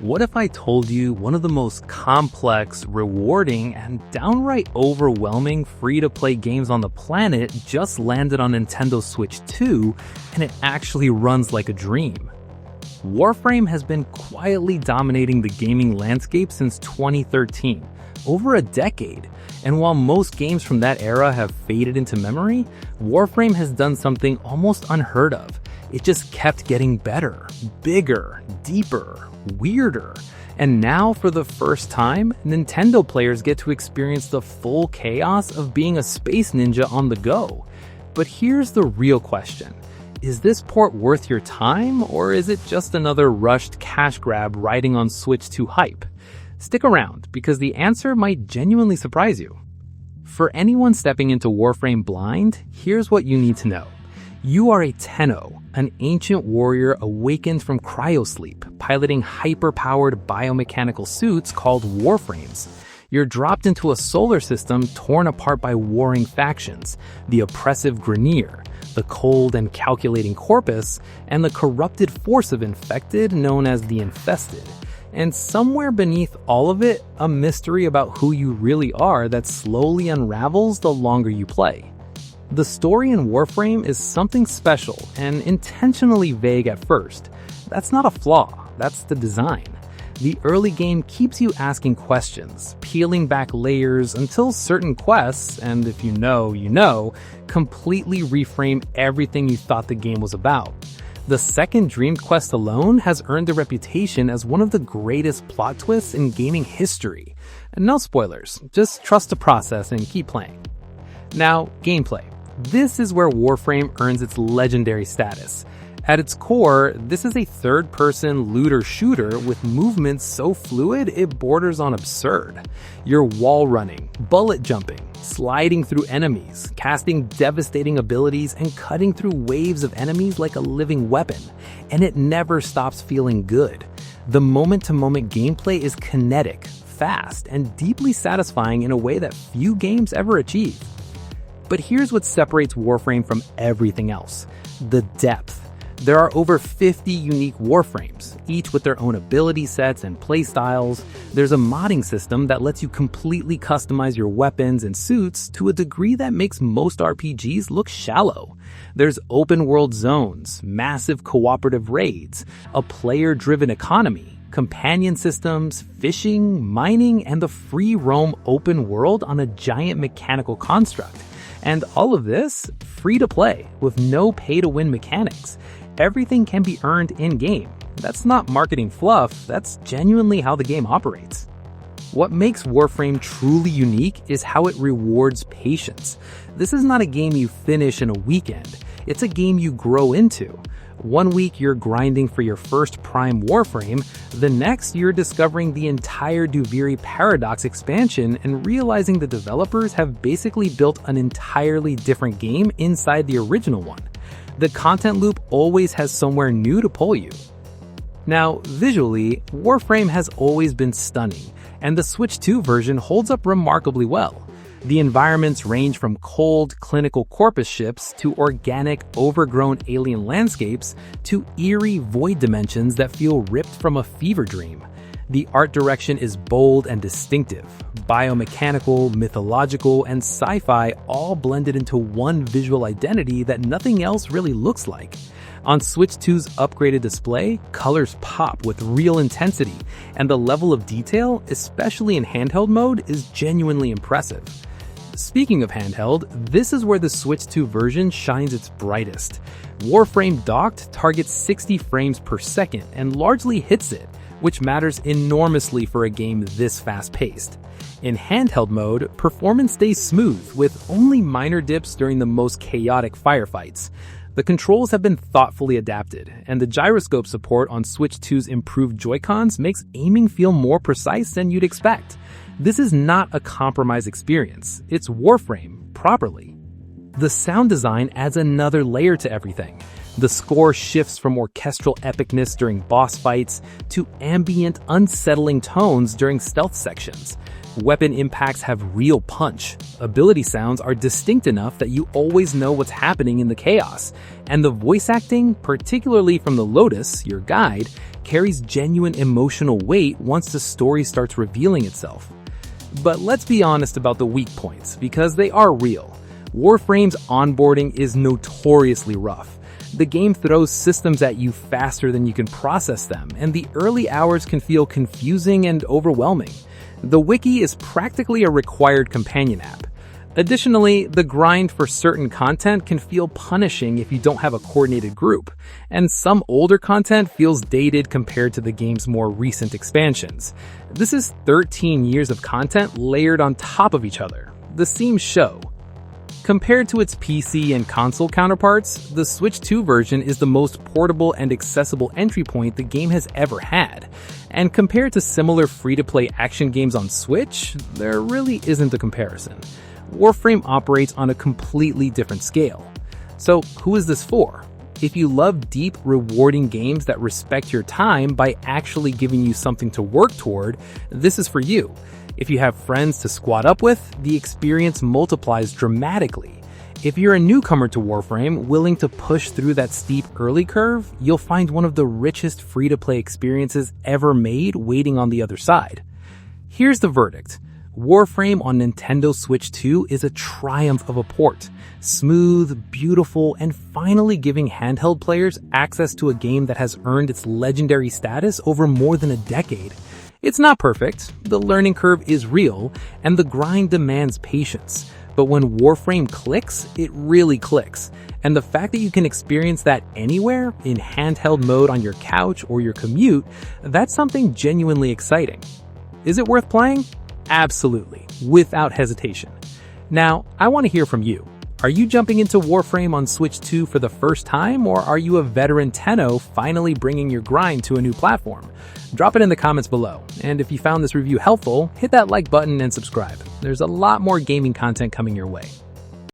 What if I told you one of the most complex, rewarding, and downright overwhelming free-to-play games on the planet just landed on Nintendo Switch 2, and it actually runs like a dream? Warframe has been quietly dominating the gaming landscape since 2013, over a decade. And while most games from that era have faded into memory, Warframe has done something almost unheard of. It just kept getting better, bigger, deeper, weirder. And now, for the first time, Nintendo players get to experience the full chaos of being a space ninja on the go. But here's the real question. Is this port worth your time, or is it just another rushed cash grab riding on Switch 2 hype? Stick around, because the answer might genuinely surprise you. For anyone stepping into Warframe blind, here's what you need to know. You are a Tenno, an ancient warrior awakened from cryosleep, piloting hyper-powered biomechanical suits called Warframes. You're dropped into a solar system torn apart by warring factions, the oppressive Grineer, the cold and calculating Corpus, and the corrupted force of infected known as the Infested. And somewhere beneath all of it, a mystery about who you really are that slowly unravels the longer you play. The story in Warframe is something special and intentionally vague at first. That's not a flaw, that's the design. The early game keeps you asking questions, peeling back layers until certain quests, and if you know, you know, completely reframe everything you thought the game was about. The second Dream Quest alone has earned a reputation as one of the greatest plot twists in gaming history. And no spoilers, just trust the process and keep playing. Now, gameplay. This is where Warframe earns its legendary status. At its core, this is a third-person looter-shooter with movements so fluid it borders on absurd. You're wall running, bullet jumping, sliding through enemies, casting devastating abilities, and cutting through waves of enemies like a living weapon. And it never stops feeling good. The moment-to-moment gameplay is kinetic, fast, and deeply satisfying in a way that few games ever achieve. But here's what separates Warframe from everything else: the depth. There are over 50 unique Warframes, each with their own ability sets and playstyles. There's a modding system that lets you completely customize your weapons and suits to a degree that makes most RPGs look shallow. There's open world zones, massive cooperative raids, a player-driven economy, companion systems, fishing, mining, and the free roam open world on a giant mechanical construct. And all of this, free to play, with no pay-to-win mechanics. Everything can be earned in-game. That's not marketing fluff, that's genuinely how the game operates. What makes Warframe truly unique is how it rewards patience. This is not a game you finish in a weekend, it's a game you grow into. One week you're grinding for your first Prime Warframe, the next you're discovering the entire Duviri Paradox expansion and realizing the developers have basically built an entirely different game inside the original one. The content loop always has somewhere new to pull you. Now, visually, Warframe has always been stunning, and the Switch 2 version holds up remarkably well. The environments range from cold, clinical Corpus ships to organic, overgrown alien landscapes to eerie void dimensions that feel ripped from a fever dream. The art direction is bold and distinctive, biomechanical, mythological, and sci-fi all blended into one visual identity that nothing else really looks like. On Switch 2's upgraded display, colors pop with real intensity, and the level of detail, especially in handheld mode, is genuinely impressive. Speaking of handheld, this is where the Switch 2 version shines its brightest. Warframe Docked targets 60 frames per second and largely hits it, which matters enormously for a game this fast-paced. In handheld mode, performance stays smooth, with only minor dips during the most chaotic firefights. The controls have been thoughtfully adapted, and the gyroscope support on Switch 2's improved Joy-Cons makes aiming feel more precise than you'd expect. This is not a compromised experience, it's Warframe, properly. The sound design adds another layer to everything. The score shifts from orchestral epicness during boss fights to ambient, unsettling tones during stealth sections. Weapon impacts have real punch. Ability sounds are distinct enough that you always know what's happening in the chaos. And the voice acting, particularly from the Lotus, your guide, carries genuine emotional weight once the story starts revealing itself. But let's be honest about the weak points, because they are real. Warframe's onboarding is notoriously rough. The game throws systems at you faster than you can process them, and the early hours can feel confusing and overwhelming. The wiki is practically a required companion app. Additionally, the grind for certain content can feel punishing if you don't have a coordinated group, and some older content feels dated compared to the game's more recent expansions. This is 13 years of content layered on top of each other. The seams show. Compared to its PC and console counterparts, the Switch 2 version is the most portable and accessible entry point the game has ever had. And compared to similar free-to-play action games on Switch, there really isn't a comparison. Warframe operates on a completely different scale. So who is this for? If you love deep, rewarding games that respect your time by actually giving you something to work toward, this is for you. If you have friends to squad up with, the experience multiplies dramatically. If you're a newcomer to Warframe, willing to push through that steep early curve, you'll find one of the richest free-to-play experiences ever made waiting on the other side. Here's the verdict. Warframe on Nintendo Switch 2 is a triumph of a port. Smooth, beautiful, and finally giving handheld players access to a game that has earned its legendary status over more than a decade. It's not perfect, the learning curve is real, and the grind demands patience. But when Warframe clicks, it really clicks. And the fact that you can experience that anywhere, in handheld mode on your couch or your commute, that's something genuinely exciting. Is it worth playing? Absolutely, without hesitation. Now, I want to hear from you. Are you jumping into Warframe on Switch 2 for the first time, or are you a veteran Tenno finally bringing your grind to a new platform? Drop it in the comments below, and if you found this review helpful, hit that like button and subscribe. There's a lot more gaming content coming your way.